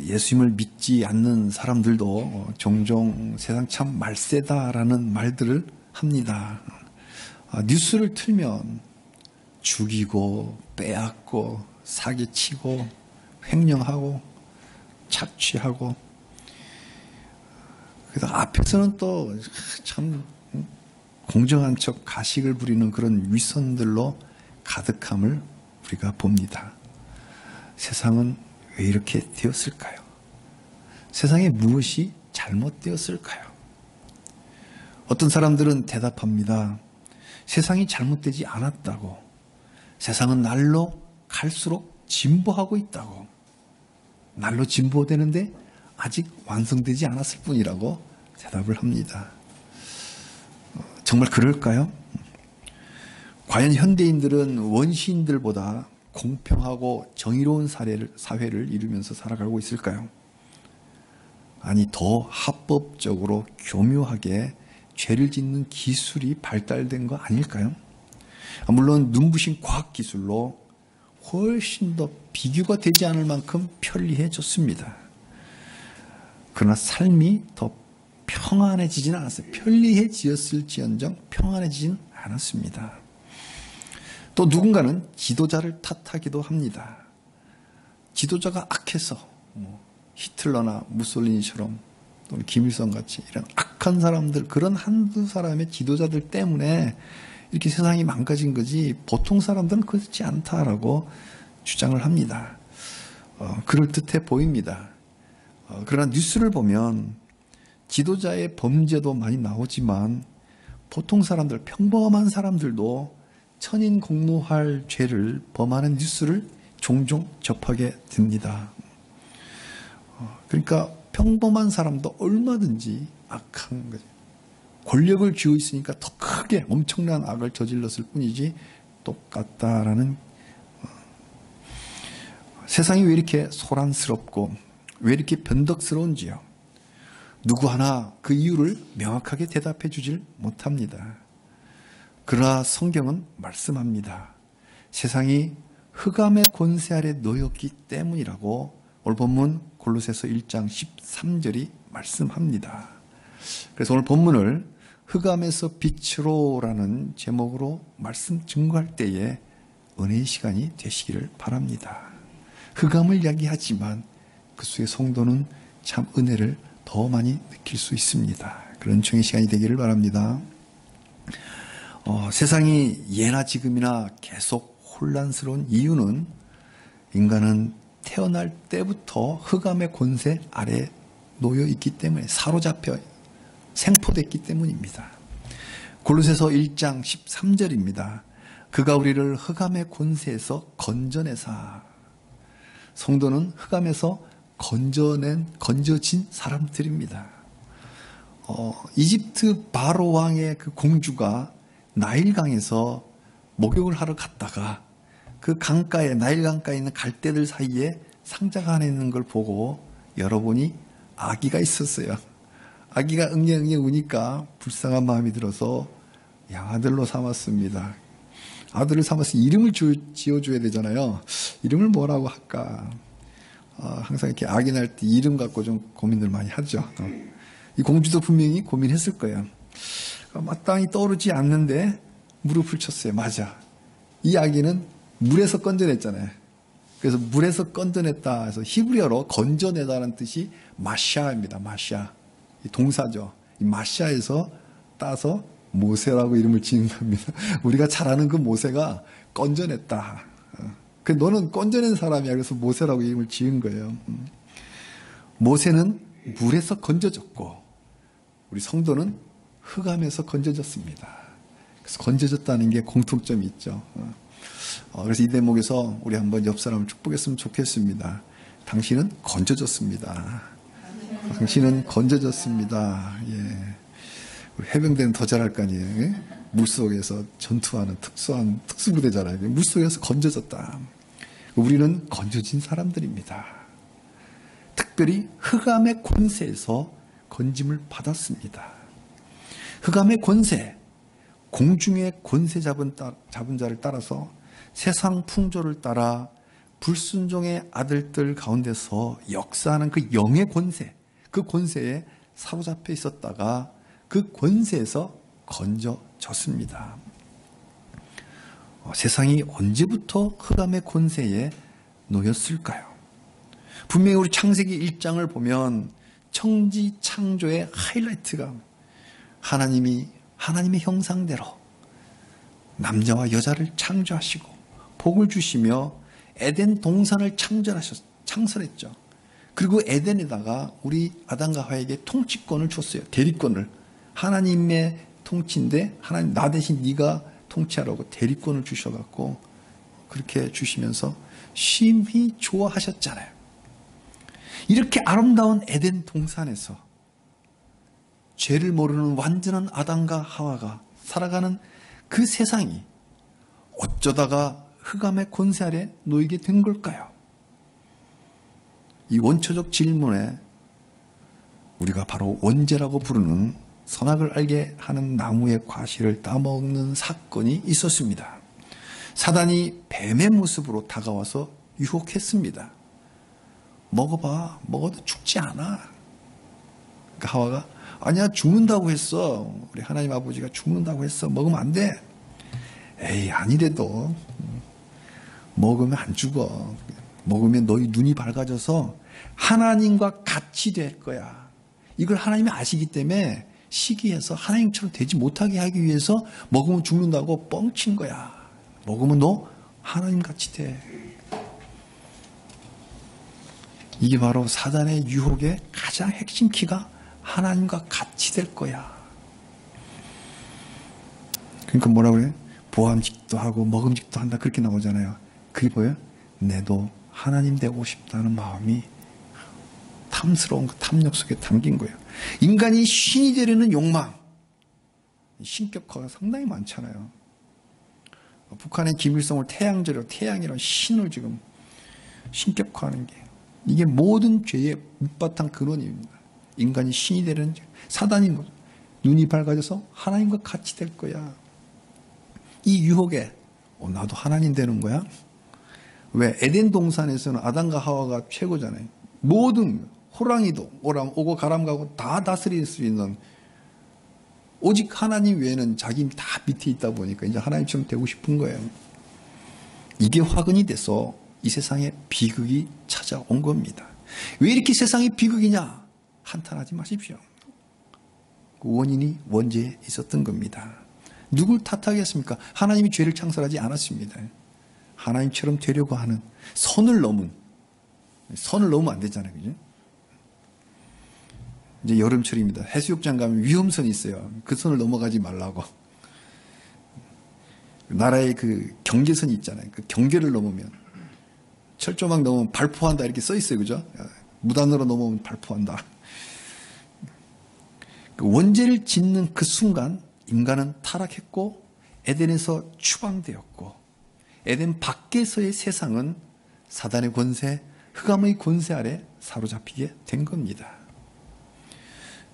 예수님을 믿지 않는 사람들도 종종 세상 참 말세다라는 말들을 합니다. 뉴스를 틀면 죽이고 빼앗고 사기치고 횡령하고 착취하고, 그래서 앞에서는 또 참 공정한 척 가식을 부리는 그런 위선들로 가득함을 우리가 봅니다. 세상은 왜 이렇게 되었을까요? 세상에 무엇이 잘못되었을까요? 어떤 사람들은 대답합니다. 세상이 잘못되지 않았다고. 세상은 날로 갈수록 진보하고 있다고. 날로 진보되는데 아직 완성되지 않았을 뿐이라고 대답을 합니다. 정말 그럴까요? 과연 현대인들은 원시인들보다 공평하고 정의로운 사회를 이루면서 살아가고 있을까요? 아니, 더 합법적으로 교묘하게 죄를 짓는 기술이 발달된 거 아닐까요? 물론 눈부신 과학기술로 훨씬 더 비교가 되지 않을 만큼 편리해졌습니다. 그러나 삶이 더 평안해지지는 않았어요. 편리해지었을지언정 평안해지지는 않았습니다. 또 누군가는 지도자를 탓하기도 합니다. 지도자가 악해서 히틀러나 무솔리니처럼 또는 김일성 같이 이런 악한 사람들, 그런 한두 사람의 지도자들 때문에 이렇게 세상이 망가진 거지 보통 사람들은 그렇지 않다라고 주장을 합니다. 그럴듯해 보입니다. 그러나 뉴스를 보면 지도자의 범죄도 많이 나오지만 보통 사람들, 평범한 사람들도 천인공노할 죄를 범하는 뉴스를 종종 접하게 됩니다. 그러니까 평범한 사람도 얼마든지 악한 거죠. 권력을 쥐고 있으니까 더 크게 엄청난 악을 저질렀을 뿐이지 똑같다라는. 세상이 왜 이렇게 소란스럽고 왜 이렇게 변덕스러운지요. 누구 하나 그 이유를 명확하게 대답해 주질 못합니다. 그러나 성경은 말씀합니다. 세상이 흑암의 권세 아래 놓였기 때문이라고 오늘 본문 골로새서 1장 13절이 말씀합니다. 그래서 오늘 본문을 흑암에서 빛으로라는 제목으로 말씀 증거할 때에 은혜의 시간이 되시기를 바랍니다. 흑암을 이야기하지만 그 속의 성도는 참 은혜를 더 많이 느낄 수 있습니다. 그런 중의 시간이 되기를 바랍니다. 세상이 예나 지금이나 계속 혼란스러운 이유는 인간은 태어날 때부터 흑암의 권세 아래 놓여 있기 때문에, 사로잡혀 생포됐기 때문입니다. 골로새서 1장 13절입니다. 그가 우리를 흑암의 권세에서 건져내사. 성도는 흑암에서 건져진 사람들입니다. 이집트 바로 왕의 그 공주가 나일강에서 목욕을 하러 갔다가 그 강가에, 나일 강가에 있는 갈대들 사이에 상자가 하나 있는 걸 보고 열어보니 아기가 있었어요. 아기가 응애응애 우니까 불쌍한 마음이 들어서 양아들로 삼았습니다. 아들을 삼아서 이름을 지어줘야 되잖아요. 이름을 뭐라고 할까? 항상 이렇게 아기 날 때 이름 갖고 좀 고민을 많이 하죠. 이 공주도 분명히 고민했을 거예요. 마땅히 떠오르지 않는데 무릎을 쳤어요. 맞아. 이 아기는 물에서 건져냈잖아요. 그래서 물에서 건져냈다 해서 히브리어로 건져내다는 뜻이 마샤입니다. 마샤. 이 동사죠. 이 마샤에서 따서 모세라고 이름을 지은 겁니다. 우리가 잘 아는 그 모세가 건져냈다. 너는 건져낸 사람이야. 그래서 모세라고 이름을 지은 거예요. 모세는 물에서 건져졌고 우리 성도는 흑암에서 건져졌습니다. 그래서 건져졌다는 게 공통점이 있죠. 그래서 이 대목에서 우리 한번 옆 사람을 축복했으면 좋겠습니다. 당신은 건져졌습니다. 당신은 건져졌습니다. 예. 우리 해병대는 더 잘할 거 아니에요. 예? 물속에서 전투하는 특수한 특수부대잖아요. 물속에서 건져졌다. 우리는 건져진 사람들입니다. 특별히 흑암의 권세에서 건짐을 받았습니다. 흑암의 권세, 공중의 권세 잡은 자를 따라서 세상 풍조를 따라 불순종의 아들들 가운데서 역사하는 그 영의 권세, 그 권세에 사로잡혀 있었다가 그 권세에서 건져졌습니다. 세상이 언제부터 흑암의 권세에 놓였을까요? 분명히 우리 창세기 1장을 보면 청지 창조의 하이라이트가 하나님의 형상대로 남자와 여자를 창조하시고 복을 주시며 에덴 동산을 창설했죠. 그리고 에덴에다가 우리 아담과 하와에게 통치권을 줬어요. 대리권을. 하나님의 통치인데 하나님 나 대신 네가 통치하라고 대리권을 주셔갖고 그렇게 주시면서 심히 좋아하셨잖아요. 이렇게 아름다운 에덴 동산에서 죄를 모르는 완전한 아담과 하와가 살아가는 그 세상이 어쩌다가 흑암의 권세 아래 놓이게 된 걸까요? 이 원초적 질문에 우리가 바로 원죄라고 부르는 선악을 알게 하는 나무의 과실을 따먹는 사건이 있었습니다. 사단이 뱀의 모습으로 다가와서 유혹했습니다. 먹어봐. 먹어도 죽지 않아. 그러니까 하와가 아니야 죽는다고 했어. 우리 하나님 아버지가 죽는다고 했어. 먹으면 안 돼. 에이 아니래도 먹으면 안 죽어. 먹으면 너희 눈이 밝아져서 하나님과 같이 될 거야. 이걸 하나님이 아시기 때문에 시기해서 하나님처럼 되지 못하게 하기 위해서 먹으면 죽는다고 뻥친 거야. 먹으면 너 하나님같이 돼. 이게 바로 사단의 유혹의 가장 핵심 키가 하나님과 같이 될 거야. 그러니까 뭐라고 그래? 보암직도 하고 먹음직도 한다 그렇게 나오잖아요. 그게 뭐예요? 내도 하나님 되고 싶다는 마음이 탐스러운 그 탐욕 속에 담긴 거예요. 인간이 신이 되려는 욕망, 신격화가 상당히 많잖아요. 북한의 김일성을 태양이라는 신을 지금 신격화하는 게 이게 모든 죄의 밑바탕 근원입니다. 인간이 신이 되려는 사단이 눈이 밝아져서 하나님과 같이 될 거야. 이 유혹에 나도 하나님 되는 거야? 왜? 에덴 동산에서는 아담과 하와가 최고잖아요. 모든 호랑이도 오고 가람 가고 다 다스릴 수 있는 오직 하나님 외에는 자기 다 밑에 있다 보니까 이제 하나님처럼 되고 싶은 거예요. 이게 화근이 돼서 이 세상에 비극이 찾아온 겁니다. 왜 이렇게 세상이 비극이냐? 한탄하지 마십시오. 그 원인이 원죄에 있었던 겁니다. 누굴 탓하겠습니까? 하나님이 죄를 창설하지 않았습니다. 하나님처럼 되려고 하는 선을 넘으면 안 되잖아요. 그죠? 이제 여름철입니다. 해수욕장 가면 위험선이 있어요. 그 선을 넘어가지 말라고. 나라의 그 경계선이 있잖아요. 그 경계를 넘으면 철조망 넘으면 발포한다 이렇게 써 있어요. 그죠? 무단으로 넘으면 발포한다. 원죄를 짓는 그 순간 인간은 타락했고 에덴에서 추방되었고 에덴 밖에서의 세상은 사단의 권세, 흑암의 권세 아래 사로잡히게 된 겁니다.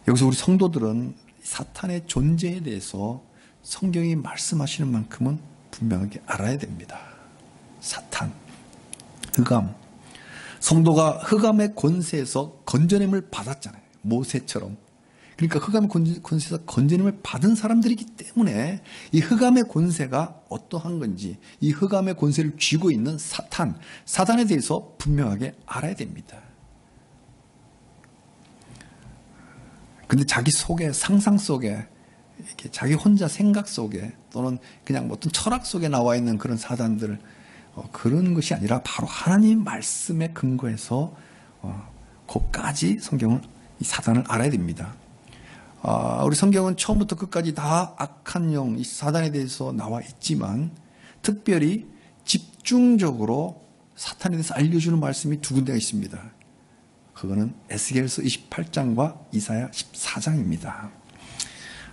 여기서 우리 성도들은 사탄의 존재에 대해서 성경이 말씀하시는 만큼은 분명하게 알아야 됩니다. 사탄, 흑암. 성도가 흑암의 권세에서 건져냄을 받았잖아요. 모세처럼. 그러니까 흑암의 권세에서 건져냄을 받은 사람들이기 때문에 이 흑암의 권세가 어떠한 건지, 이 흑암의 권세를 쥐고 있는 사단에 대해서 분명하게 알아야 됩니다. 근데 자기 속에, 상상 속에, 이렇게 자기 혼자 생각 속에 또는 그냥 어떤 철학 속에 나와 있는 그런 사단들, 그런 것이 아니라 바로 하나님 말씀에 근거해서 그까지 성경은 이 사단을 알아야 됩니다. 우리 성경은 처음부터 끝까지 다 악한 영, 이 사단에 대해서 나와 있지만 특별히 집중적으로 사탄에 대해서 알려주는 말씀이 두 군데가 있습니다. 그거는 에스겔서 28장과 이사야 14장입니다.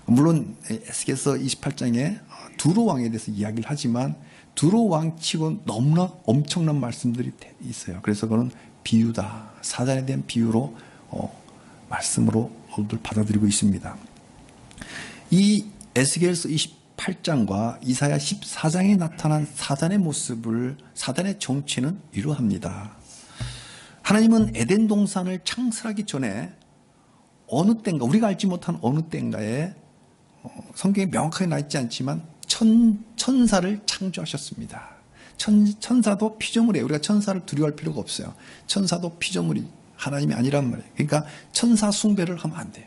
물론 에스겔서 28장에 두로 왕에 대해서 이야기를 하지만 두로 왕치고 너무나 엄청난 말씀들이 있어요. 그래서 그건 비유다. 사단에 대한 비유로 말씀으로 모두들 받아들이고 있습니다. 이 에스겔서 28장과 이사야 14장에 나타난 사단의 모습을, 사단의 정체는 이러합니다. 하나님은 에덴 동산을 창설하기 전에 어느 때인가, 우리가 알지 못한 어느 때인가에 성경에 명확하게 나 있지 않지만 천사를 창조하셨습니다. 천사도 피조물이에요. 우리가 천사를 두려워할 필요가 없어요. 천사도 피조물이 하나님이 아니란 말이에요. 그러니까 천사 숭배를 하면 안 돼요.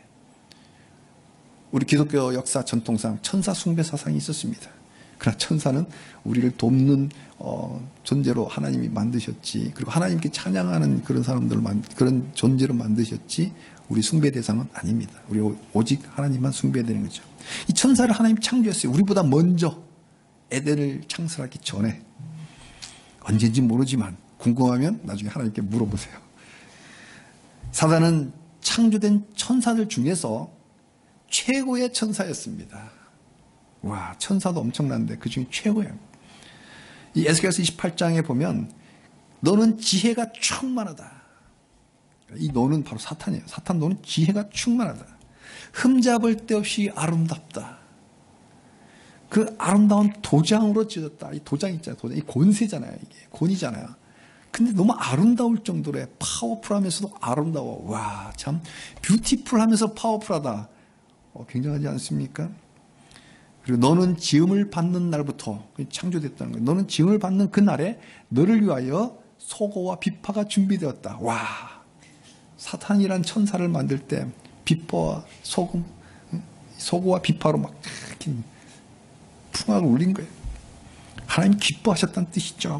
우리 기독교 역사 전통상 천사 숭배 사상이 있었습니다. 그러나 천사는 우리를 돕는 존재로 하나님이 만드셨지, 그리고 하나님께 찬양하는 그런 사람들, 그런 존재로 만드셨지, 우리 숭배 대상은 아닙니다. 우리 오직 하나님만 숭배되는 거죠. 이 천사를 하나님 창조했어요. 우리보다 먼저 에덴을 창설하기 전에. 언제인지 모르지만 궁금하면 나중에 하나님께 물어보세요. 사단은 창조된 천사들 중에서 최고의 천사였습니다. 와, 천사도 엄청난데 그 중에 최고예요. 이 에스겔서 28장에 보면 너는 지혜가 충만하다. 이 너는 바로 사탄이에요. 사탄 너는 지혜가 충만하다. 흠잡을 데 없이 아름답다. 그 아름다운 도장으로 지어졌다. 이 도장 있잖아요. 도장. 이 권세잖아요. 이게 권이잖아요. 근데 너무 아름다울 정도로 파워풀하면서도 아름다워. 와, 참 뷰티풀하면서 파워풀하다. 굉장하지 않습니까? 그리고 너는 지음을 받는 날부터 창조됐다는 거예요. 너는 지음을 받는 그 날에 너를 위하여 소고와 비파가 준비되었다. 와, 사탄이란 천사를 만들 때 비파와 소고와 비파로 막 이렇게 풍악을 울린 거예요. 하나님 기뻐하셨다는 뜻이죠.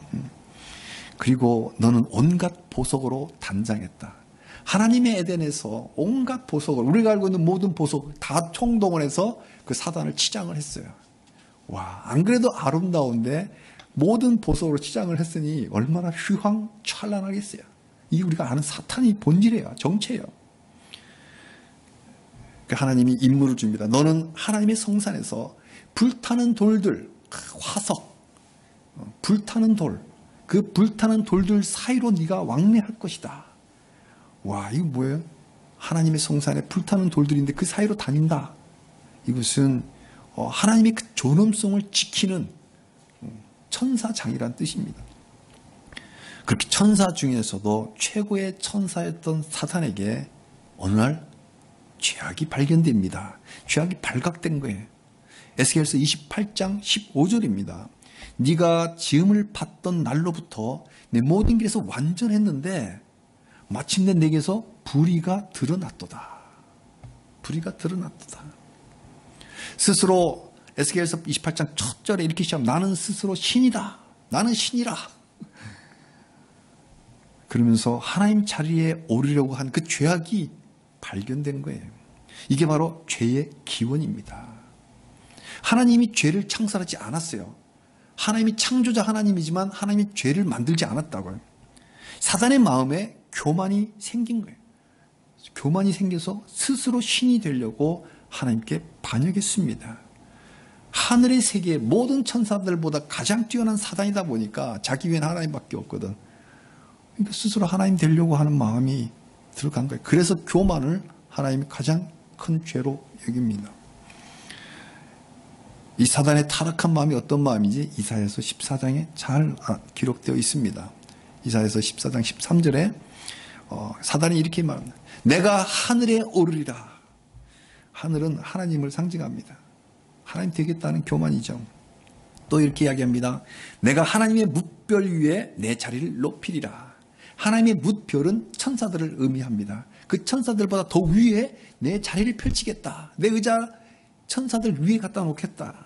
그리고 너는 온갖 보석으로 단장했다. 하나님의 에덴에서 온갖 보석을, 우리가 알고 있는 모든 보석을 다 총동원해서 그 사단을 치장을 했어요. 와, 안 그래도 아름다운데 모든 보석으로 치장을 했으니 얼마나 휘황찬란하겠어요. 이게 우리가 아는 사탄이 본질이에요. 정체예요. 하나님이 임무를 줍니다. 너는 하나님의 성산에서 불타는 돌들, 화석, 불타는 돌, 그 불타는 돌들 사이로 네가 왕래할 것이다. 와, 이거 뭐예요? 하나님의 성산에 불타는 돌들인데 그 사이로 다닌다. 이것은 하나님의 그 존엄성을 지키는 천사장이란 뜻입니다. 그렇게 천사 중에서도 최고의 천사였던 사탄에게 어느 날 죄악이 발견됩니다. 죄악이 발각된 거예요. 에스겔서 28장 15절입니다. 네가 지음을 받던 날로부터 내 모든 길에서 완전했는데 마침내 내게서 불의가 드러났도다. 불의가 드러났도다. 스스로 에스겔서 28장 첫 절에 이렇게 시작합니다. 나는 스스로 신이다. 나는 신이라. 그러면서 하나님 자리에 오르려고 한 그 죄악이 발견된 거예요. 이게 바로 죄의 기원입니다. 하나님이 죄를 창설하지 않았어요. 하나님이 창조자 하나님이지만 하나님이 죄를 만들지 않았다고요. 사단의 마음에 교만이 생긴 거예요. 교만이 생겨서 스스로 신이 되려고 하나님께 반역했습니다. 하늘의 세계의 모든 천사들보다 가장 뛰어난 사단이다 보니까 자기 위에는 하나님밖에 없거든. 그러니까 스스로 하나님 되려고 하는 마음이 들어간 거예요. 그래서 교만을 하나님이 가장 큰 죄로 여깁니다. 이 사단의 타락한 마음이 어떤 마음인지 이사야서 14장에 잘 기록되어 있습니다. 이사야서 14장 13절에 사단이 이렇게 말합니다. 내가 하늘에 오르리라. 하늘은 하나님을 상징합니다. 하나님 되겠다는 교만이죠. 또 이렇게 이야기합니다. 내가 하나님의 뭇별 위에 내 자리를 높이리라. 하나님의 뭇별은 천사들을 의미합니다. 그 천사들보다 더 위에 내 자리를 펼치겠다. 내 의자 천사들 위에 갖다 놓겠다.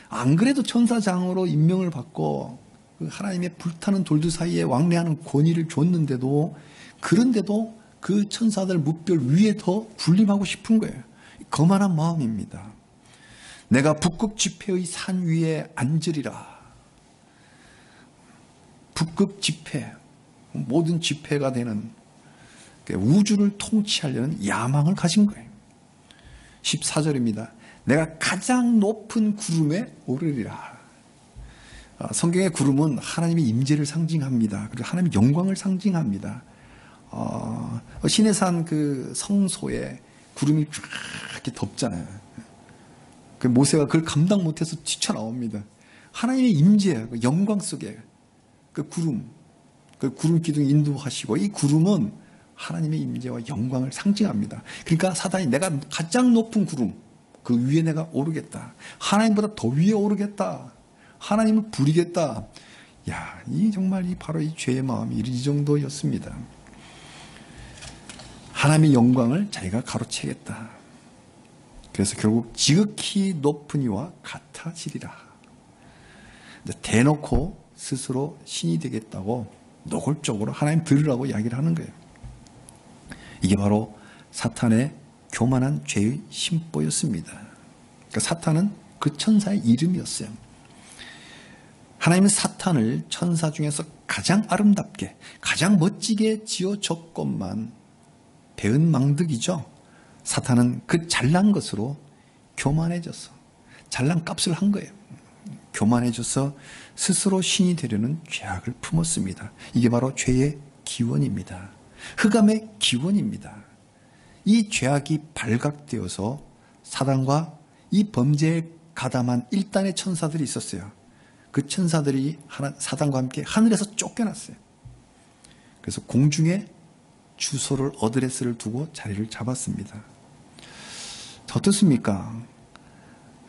안 그래도 천사장으로 임명을 받고 하나님의 불타는 돌들 사이에 왕래하는 권위를 줬는데도, 그런데도 그 천사들 뭇별 위에 더 군림하고 싶은 거예요. 거만한 마음입니다. 내가 북극 지폐의 산 위에 앉으리라. 북극 지폐, 모든 지폐가 되는 우주를 통치하려는 야망을 가진 거예요. 14절입니다. 내가 가장 높은 구름에 오르리라. 성경의 구름은 하나님의 임재를 상징합니다. 그리고 하나님의 영광을 상징합니다. 시내산 그 성소에 구름이 쫙 이렇게 덮잖아요. 그 모세가 그걸 감당 못해서 뛰쳐나옵니다. 하나님의 임재, 그 영광 속에 그 구름 기둥 인도하시고, 이 구름은 하나님의 임재와 영광을 상징합니다. 그러니까 사단이 내가 가장 높은 구름, 그 위에 내가 오르겠다. 하나님보다 더 위에 오르겠다. 하나님을 부리겠다. 야, 이 정말 바로 이 죄의 마음이 이 정도였습니다. 하나님의 영광을 자기가 가로채겠다. 그래서 결국 지극히 높은 이와 같아지리라. 대놓고 스스로 신이 되겠다고 노골적으로 하나님 들으라고 이야기를 하는 거예요. 이게 바로 사탄의 교만한 죄의 심보였습니다. 그러니까 사탄은 그 천사의 이름이었어요. 하나님은 사탄을 천사 중에서 가장 아름답게, 가장 멋지게 지어줬건만 배은 망덕이죠. 사탄은 그 잘난 것으로 교만해져서 잘난 값을 한 거예요. 교만해져서 스스로 신이 되려는 죄악을 품었습니다. 이게 바로 죄의 기원입니다. 흑암의 기원입니다. 이 죄악이 발각되어서 사단과 이 범죄에 가담한 1단의 천사들이 있었어요. 그 천사들이 사단과 함께 하늘에서 쫓겨났어요. 그래서 공중에 주소를 어드레스를 두고 자리를 잡았습니다. 어떻습니까?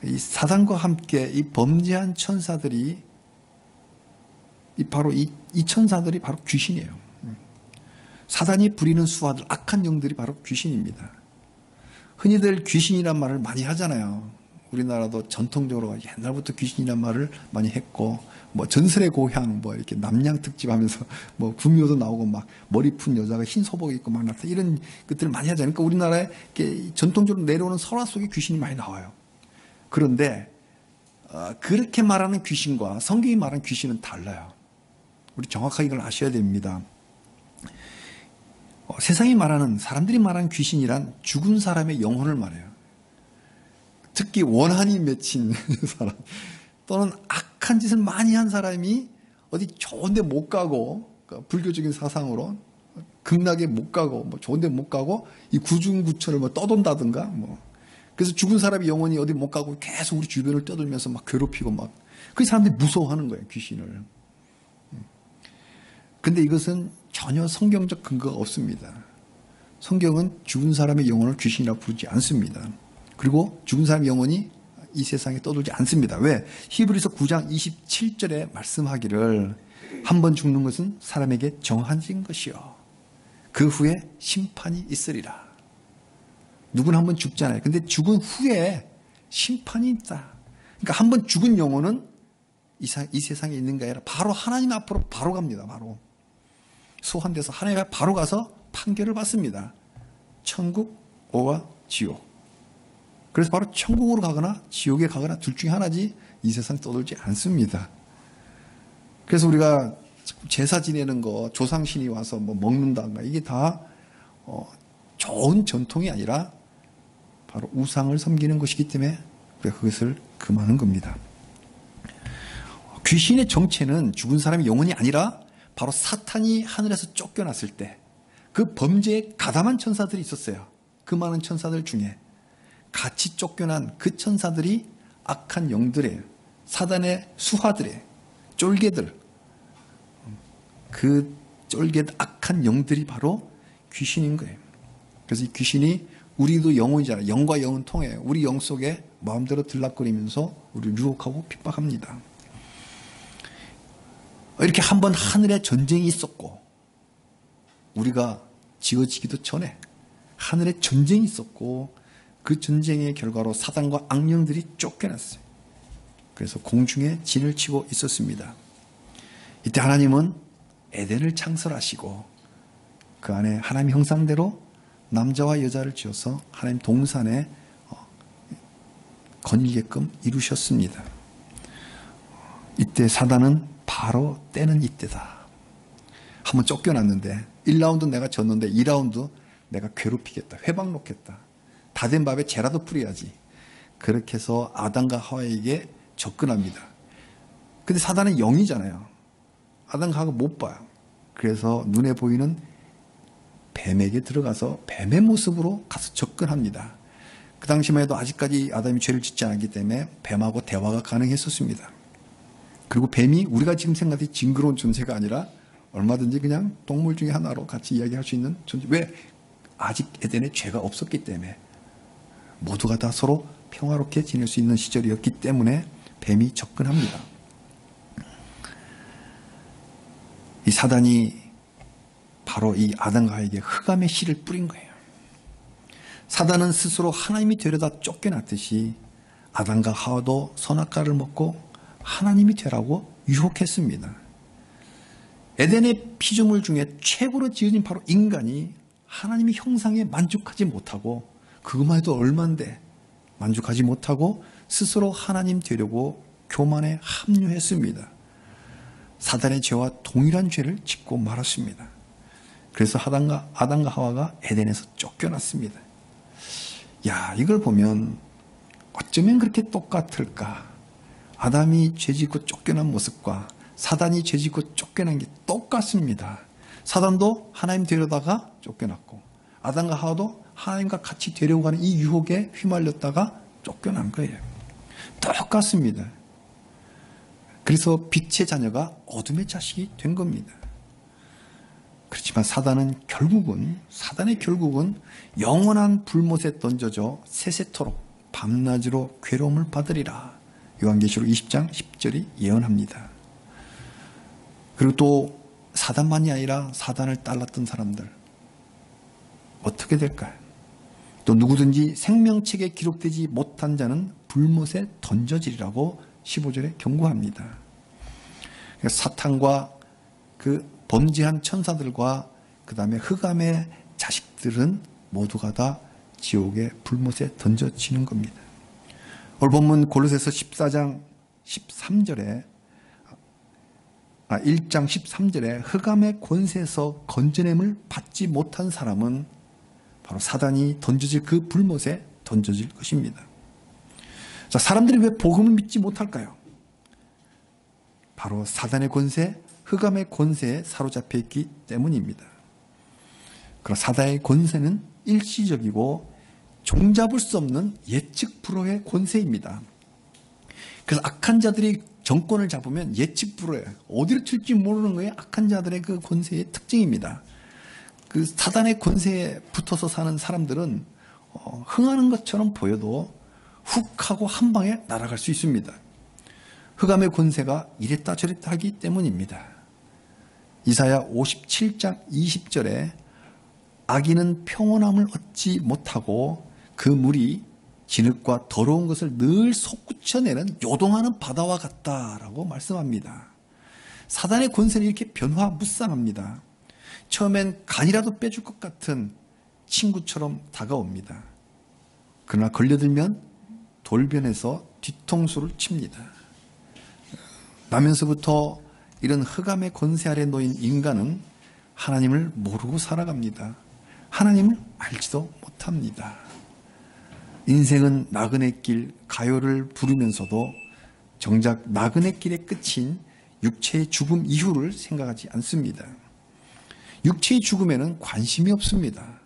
이 사단과 함께 이 범죄한 천사들이 바로 이 천사들이 바로 귀신이에요. 사단이 부리는 수하들, 악한 영들이 바로 귀신입니다. 흔히들 귀신이란 말을 많이 하잖아요. 우리나라도 전통적으로 옛날부터 귀신이란 말을 많이 했고, 뭐 전설의 고향, 뭐 이렇게 남양 특집 하면서 뭐 구미호도 나오고 막 머리 푼 여자가 흰 소복 입고 막 나타 이런 것들을 많이 하잖아요. 그러니까 우리나라에 이렇게 전통적으로 내려오는 설화 속에 귀신이 많이 나와요. 그런데 그렇게 말하는 귀신과 성경이 말하는 귀신은 달라요. 우리 정확하게 이걸 아셔야 됩니다. 세상이 말하는, 사람들이 말하는 귀신이란 죽은 사람의 영혼을 말해요. 특히 원한이 맺힌 사람 또는 악한 짓을 많이 한 사람이 어디 좋은 데 못 가고, 그러니까 불교적인 사상으로 극락에 못 가고 뭐 좋은 데 못 가고 이 구중구천을 뭐 떠돈다든가 뭐, 그래서 죽은 사람의 영혼이 어디 못 가고 계속 우리 주변을 떠들면서 막 괴롭히고 막, 그 사람들이 무서워하는 거예요, 귀신을. 근데 이것은 전혀 성경적 근거가 없습니다. 성경은 죽은 사람의 영혼을 귀신이라고 부르지 않습니다. 그리고 죽은 사람의 영혼이 이 세상에 떠돌지 않습니다. 왜? 히브리서 9장 27절에 말씀하기를 한 번 죽는 것은 사람에게 정한진 것이요 그 후에 심판이 있으리라. 누구는 한 번 죽잖아요. 근데 죽은 후에 심판이 있다. 그러니까 한 번 죽은 영혼은 이 세상에 있는 게 아니라 바로 하나님 앞으로 바로 갑니다. 바로 소환돼서 하나님 앞에 바로 가서 판결을 받습니다. 천국, 오와 지옥. 그래서 바로 천국으로 가거나 지옥에 가거나 둘 중에 하나지 이 세상 떠돌지 않습니다. 그래서 우리가 제사 지내는 거, 조상신이 와서 뭐 먹는다든가, 이게 다 좋은 전통이 아니라 바로 우상을 섬기는 것이기 때문에 우리가 그것을 금하는 겁니다. 귀신의 정체는 죽은 사람의 영혼이 아니라 바로 사탄이 하늘에서 쫓겨났을 때 그 범죄에 가담한 천사들이 있었어요. 그 많은 천사들 중에 같이 쫓겨난 그 천사들이 악한 영들의, 사단의 수하들의 쫄개들, 그 쫄개 악한 영들이 바로 귀신인 거예요. 그래서 이 귀신이, 우리도 영혼이잖아요. 영과 영은 통해요. 우리 영 속에 마음대로 들락거리면서 우리를 유혹하고 핍박합니다. 이렇게 한번 하늘에 전쟁이 있었고, 우리가 지어지기도 전에 하늘에 전쟁이 있었고, 그 전쟁의 결과로 사단과 악령들이 쫓겨났어요. 그래서 공중에 진을 치고 있었습니다. 이때 하나님은 에덴을 창설하시고 그 안에 하나님 형상대로 남자와 여자를 지어서 하나님 동산에 거닐게끔 이루셨습니다. 이때 사단은 바로 때는 이때다. 한번 쫓겨났는데 1라운드 내가 졌는데 2라운드 내가 괴롭히겠다. 회방 놓겠다. 다 된 밥에 재라도 뿌려야지. 그렇게 해서 아담과 하와에게 접근합니다. 근데 사단은 영이잖아요. 아담과 하와가 못 봐요. 그래서 눈에 보이는 뱀에게 들어가서 뱀의 모습으로 가서 접근합니다. 그 당시만 해도 아직까지 아담이 죄를 짓지 않았기 때문에 뱀하고 대화가 가능했었습니다. 그리고 뱀이 우리가 지금 생각하는 징그러운 존재가 아니라 얼마든지 그냥 동물 중에 하나로 같이 이야기할 수 있는 존재. 왜? 아직 에덴에 죄가 없었기 때문에 모두가 다 서로 평화롭게 지낼 수 있는 시절이었기 때문에 뱀이 접근합니다. 이 사단이 바로 이 아담과 하와에게 흑암의 씨를 뿌린 거예요. 사단은 스스로 하나님이 되려다 쫓겨났듯이 아담과 하와도 선악과를 먹고 하나님이 되라고 유혹했습니다. 에덴의 피조물 중에 최고로 지어진 바로 인간이 하나님의 형상에 만족하지 못하고 그것만 해도 얼만데 만족하지 못하고 스스로 하나님 되려고 교만에 합류했습니다. 사단의 죄와 동일한 죄를 짓고 말았습니다. 그래서 아담과 하와가 에덴에서 쫓겨났습니다. 야, 이걸 보면 어쩌면 그렇게 똑같을까? 아담이 죄짓고 쫓겨난 모습과 사단이 죄짓고 쫓겨난 게 똑같습니다. 사단도 하나님 되려다가 쫓겨났고 아담과 하와도 하나님과 같이 되려고 하는 이 유혹에 휘말렸다가 쫓겨난 거예요. 똑같습니다. 그래서 빛의 자녀가 어둠의 자식이 된 겁니다. 그렇지만 사단의 결국은 영원한 불못에 던져져 세세토록 밤낮으로 괴로움을 받으리라. 요한계시록 20장 10절이 예언합니다. 그리고 또 사단만이 아니라 사단을 따랐던 사람들 어떻게 될까요? 또 누구든지 생명책에 기록되지 못한 자는 불못에 던져지리라고 15절에 경고합니다. 그러니까 사탄과 그 범죄한 천사들과 그 다음에 흑암의 자식들은 모두가 다 지옥의 불못에 던져지는 겁니다. 오늘 본문 골로새서 14장 13절에 1장 13절에 흑암의 권세에서 건져냄을 받지 못한 사람은 바로 사단이 던져질 그 불못에 던져질 것입니다. 자, 사람들이 왜 복음을 믿지 못할까요? 바로 사단의 권세, 흑암의 권세에 사로잡혀 있기 때문입니다. 그러나 사단의 권세는 일시적이고 종잡을 수 없는 예측 불허의 권세입니다. 그래서 악한 자들이 정권을 잡으면 예측 불허예요. 어디로 튈지 모르는 거예요. 악한 자들의 그 권세의 특징입니다. 그 사단의 권세에 붙어서 사는 사람들은 흥하는 것처럼 보여도 훅 하고 한 방에 날아갈 수 있습니다. 흑암의 권세가 이랬다 저랬다 하기 때문입니다. 이사야 57장 20절에 악인은 평온함을 얻지 못하고 그 물이 진흙과 더러운 것을 늘 솟구쳐내는 요동하는 바다와 같다라고 말씀합니다. 사단의 권세는 이렇게 변화무쌍합니다. 처음엔 간이라도 빼줄 것 같은 친구처럼 다가옵니다. 그러나 걸려들면 돌변해서 뒤통수를 칩니다. 나면서부터 이런 흑암의 권세 아래 놓인 인간은 하나님을 모르고 살아갑니다. 하나님을 알지도 못합니다. 인생은 나그네 길, 가요를 부르면서도 정작 나그네 길의 끝인 육체의 죽음 이후를 생각하지 않습니다. 육체의 죽음에는 관심이 없습니다.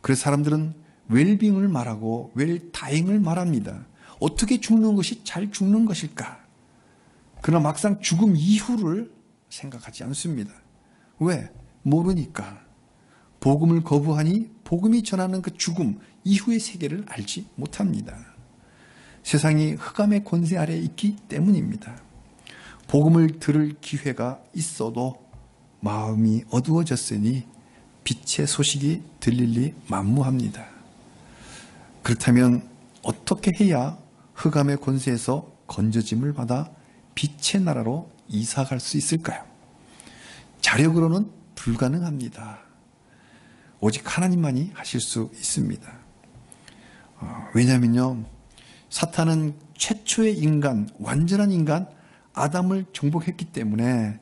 그래서 사람들은 웰빙을 말하고 웰다잉을 말합니다. 어떻게 죽는 것이 잘 죽는 것일까? 그러나 막상 죽음 이후를 생각하지 않습니다. 왜? 모르니까. 복음을 거부하니 복음이 전하는 그 죽음 이후의 세계를 알지 못합니다. 세상이 흑암의 권세 아래에 있기 때문입니다. 복음을 들을 기회가 있어도 마음이 어두워졌으니 빛의 소식이 들릴리 만무합니다. 그렇다면 어떻게 해야 흑암의 권세에서 건져짐을 받아 빛의 나라로 이사갈 수 있을까요? 자력으로는 불가능합니다. 오직 하나님만이 하실 수 있습니다. 왜냐하면요, 사탄은 최초의 인간, 완전한 인간 아담을 정복했기 때문에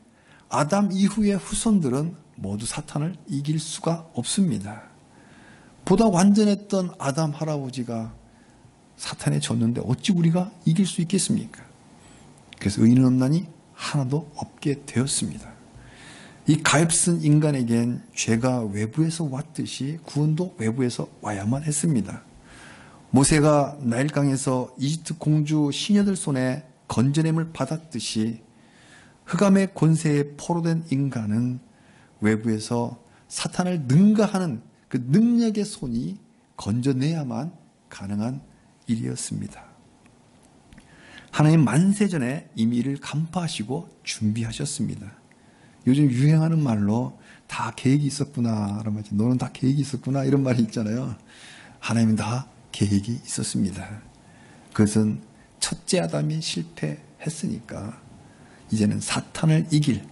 아담 이후의 후손들은 모두 사탄을 이길 수가 없습니다. 보다 완전했던 아담 할아버지가 사탄에 졌는데 어찌 우리가 이길 수 있겠습니까? 그래서 의인은 없나니 하나도 없게 되었습니다. 이 가엾은 인간에겐 죄가 외부에서 왔듯이 구원도 외부에서 와야만 했습니다. 모세가 나일강에서 이집트 공주 시녀들 손에 건져냄을 받았듯이 흑암의 권세에 포로된 인간은 외부에서 사탄을 능가하는 그 능력의 손이 건져내야만 가능한 일이었습니다. 하나님 만세전에 이미 이를 간파하시고 준비하셨습니다. 요즘 유행하는 말로 다 계획이 있었구나, 너는 다 계획이 있었구나, 이런 말이 있잖아요. 하나님은 다 계획이 있었습니다. 그것은 첫째 아담이 실패했으니까 이제는 사탄을 이길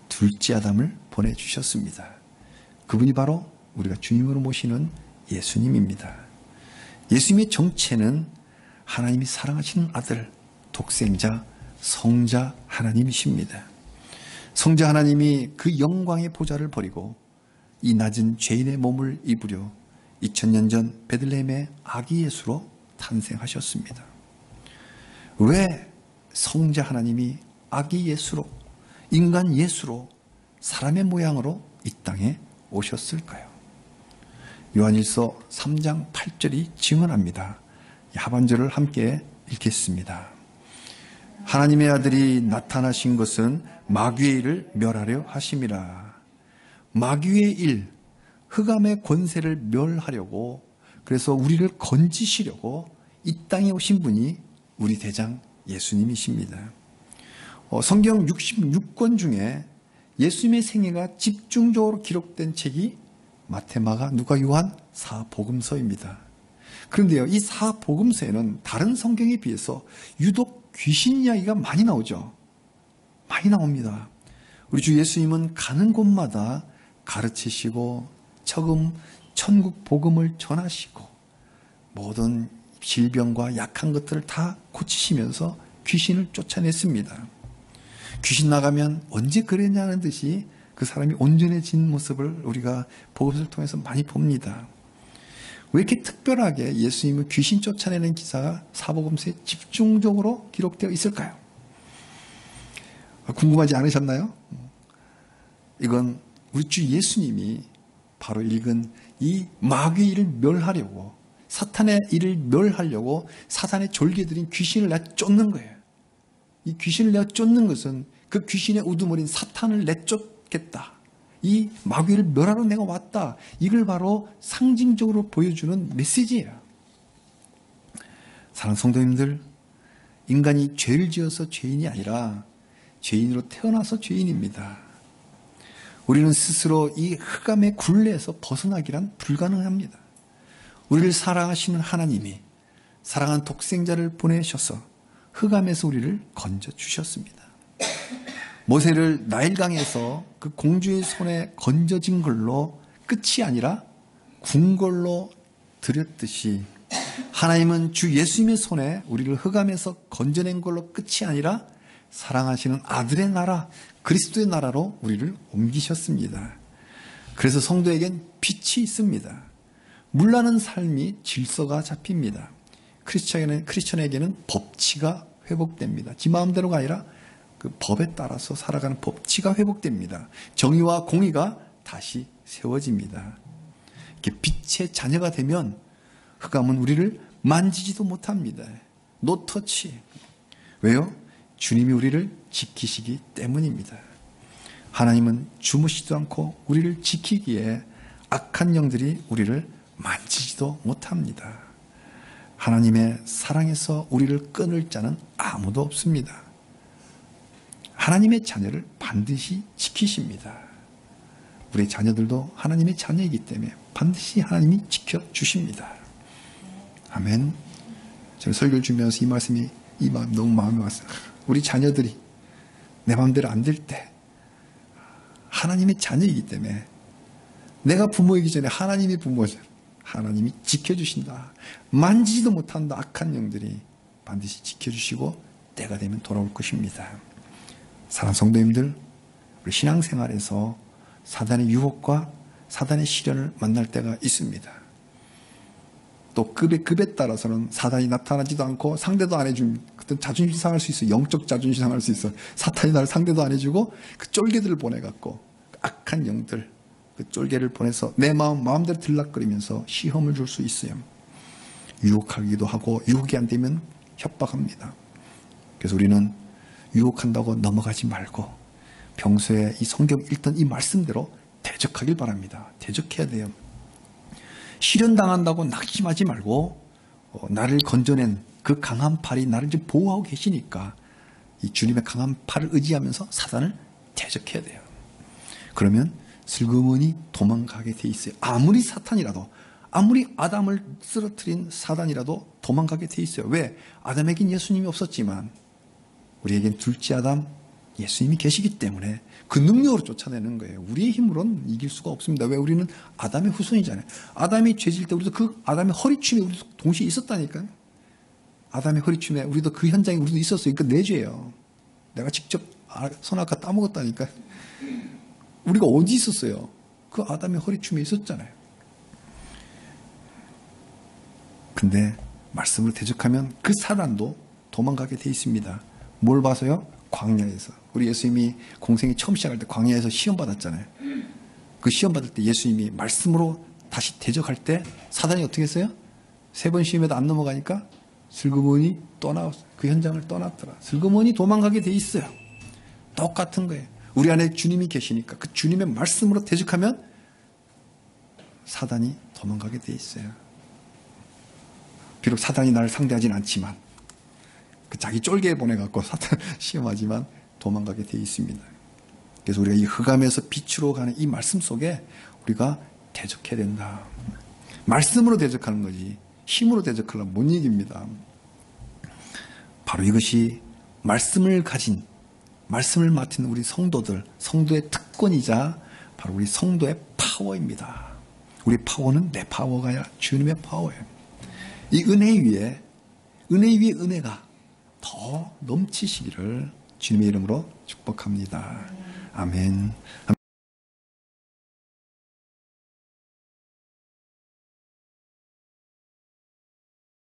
둘째 아담을 보내주셨습니다. 그분이 바로 우리가 주님으로 모시는 예수님입니다. 예수님의 정체는 하나님이 사랑하시는 아들, 독생자, 성자 하나님이십니다. 성자 하나님이 그 영광의 보좌를 버리고 이 낮은 죄인의 몸을 입으려 2000년 전 베들레헴의 아기 예수로 탄생하셨습니다. 왜 성자 하나님이 아기 예수로, 인간 예수로, 사람의 모양으로 이 땅에 오셨을까요? 요한일서 3장 8절이 증언합니다. 하반절을 함께 읽겠습니다. 하나님의 아들이 나타나신 것은 마귀의 일을 멸하려 하심이라. 마귀의 일, 흑암의 권세를 멸하려고, 그래서 우리를 건지시려고 이 땅에 오신 분이 우리 대장 예수님이십니다. 성경 66권 중에 예수님의 생애가 집중적으로 기록된 책이 마태, 마가, 누가, 요한 사복음서입니다. 그런데요, 이 사복음서에는 다른 성경에 비해서 유독 귀신 이야기가 많이 나오죠. 많이 나옵니다. 우리 주 예수님은 가는 곳마다 가르치시고 천국 복음을 전하시고 모든 질병과 약한 것들을 다 고치시면서 귀신을 쫓아냈습니다. 귀신 나가면 언제 그랬냐는 듯이 그 사람이 온전해진 모습을 우리가 복음서를 통해서 많이 봅니다. 왜 이렇게 특별하게 예수님을 귀신 쫓아내는 기사가 사복음서에 집중적으로 기록되어 있을까요? 궁금하지 않으셨나요? 이건 우리 주 예수님이 바로 읽은 이 마귀의 일을 멸하려고, 사탄의 일을 멸하려고 사탄의 졸개들인 귀신을 내쫓는 거예요. 이 귀신을 내쫓는 것은 그 귀신의 우두머리인 사탄을 내쫓겠다. 이 마귀를 멸하러 내가 왔다. 이걸 바로 상징적으로 보여주는 메시지예요. 사랑하는 성도님들, 인간이 죄를 지어서 죄인이 아니라 죄인으로 태어나서 죄인입니다. 우리는 스스로 이 흑암의 굴레에서 벗어나기란 불가능합니다. 우리를 사랑하시는 하나님이 사랑하는 독생자를 보내셔서 흑암에서 우리를 건져주셨습니다. 모세를 나일강에서 그 공주의 손에 건져진 걸로 끝이 아니라 궁궐로 들였듯이 하나님은 주 예수님의 손에 우리를 흑암에서 건져낸 걸로 끝이 아니라 사랑하시는 아들의 나라, 그리스도의 나라로 우리를 옮기셨습니다. 그래서 성도에겐 빛이 있습니다. 물나는 삶이 질서가 잡힙니다. 크리스천에게는 법치가 회복됩니다. 지 마음대로가 아니라 그 법에 따라서 살아가는 법치가 회복됩니다. 정의와 공의가 다시 세워집니다. 이렇게 빛의 자녀가 되면 흑암은 우리를 만지지도 못합니다. No touch. 왜요? 주님이 우리를 지키시기 때문입니다. 하나님은 주무시지도 않고 우리를 지키기에 악한 영들이 우리를 만지지도 못합니다. 하나님의 사랑에서 우리를 끊을 자는 아무도 없습니다. 하나님의 자녀를 반드시 지키십니다. 우리 자녀들도 하나님의 자녀이기 때문에 반드시 하나님이 지켜주십니다. 아멘. 저는 설교를 준비하면서 이 마음 너무 마음에 왔어요. 우리 자녀들이 내 마음대로 안 될 때 하나님의 자녀이기 때문에 내가 부모이기 전에 하나님이 부모죠. 하나님이 지켜주신다. 만지지도 못한다. 악한 영들이 반드시 지켜주시고 때가 되면 돌아올 것입니다. 사랑하는 성도님들, 우리 신앙생활에서 사단의 유혹과 사단의 시련을 만날 때가 있습니다. 또 급에 따라서는 사단이 나타나지도 않고 상대도 안 해주면 그때 자존심 상할 수 있어요. 영적 자존심 상할 수 있어요. 사탄이 나를 상대도 안 해주고 그 쫄개들을 보내갖고 악한 영들, 그 쫄개를 보내서 내 마음대로 들락거리면서 시험을 줄 수 있어요. 유혹하기도 하고 유혹이 안 되면 협박합니다. 그래서 우리는 유혹한다고 넘어가지 말고 평소에 이 성경 읽던 이 말씀대로 대적하길 바랍니다. 대적해야 돼요. 실현당한다고 낙심하지 말고 나를 건져낸 그 강한 팔이 나를 지금 보호하고 계시니까 이 주님의 강한 팔을 의지하면서 사단을 대적해야 돼요. 그러면 슬그머니 도망가게 돼 있어요. 아무리 사탄이라도, 아무리 아담을 쓰러뜨린 사단이라도 도망가게 돼 있어요. 왜? 아담에겐 예수님이 없었지만 우리에겐 둘째 아담 예수님이 계시기 때문에 그 능력으로 쫓아내는 거예요. 우리의 힘으로는 이길 수가 없습니다. 왜? 우리는 아담의 후손이잖아요. 아담이 죄질 때 우리도 그 아담의 허리춤에 우리도 동시에 있었다니까요. 아담의 허리춤에 우리도 그 현장에 우리도 있었어요. 그러니까 내 죄예요. 내가 직접 선악과 따먹었다니까. 우리가 어디 있었어요? 그 아담의 허리춤에 있었잖아요. 근데 말씀을 대적하면 그 사단도 도망가게 돼 있습니다. 뭘 봐서요? 광야에서. 우리 예수님이 공생이 처음 시작할 때 광야에서 시험 받았잖아요. 그 시험 받을 때 예수님이 말씀으로 다시 대적할 때 사단이 어떻게 했어요? 3번 시험에도 안 넘어가니까 슬그머니 그 현장을 떠났더라. 슬그머니 도망가게 돼 있어요. 똑같은 거예요. 우리 안에 주님이 계시니까 그 주님의 말씀으로 대적하면 사단이 도망가게 돼 있어요. 비록 사단이 나를 상대하진 않지만 그 자기 쫄개에 보내갖고 사탄 시험하지만 도망가게 돼 있습니다. 그래서 우리가 이 흑암에서 빛으로 가는 이 말씀 속에 우리가 대적해야 된다. 말씀으로 대적하는 거지 힘으로 대적하려면 못 이깁니다. 바로 이것이 말씀을 가진, 말씀을 맡은 우리 성도들, 성도의 특권이자 바로 우리 성도의 파워입니다. 우리 파워는 내 파워가 아니라 주님의 파워예요. 이 은혜 위에 은혜가 더 넘치시기를 주님의 이름으로 축복합니다. 아멘.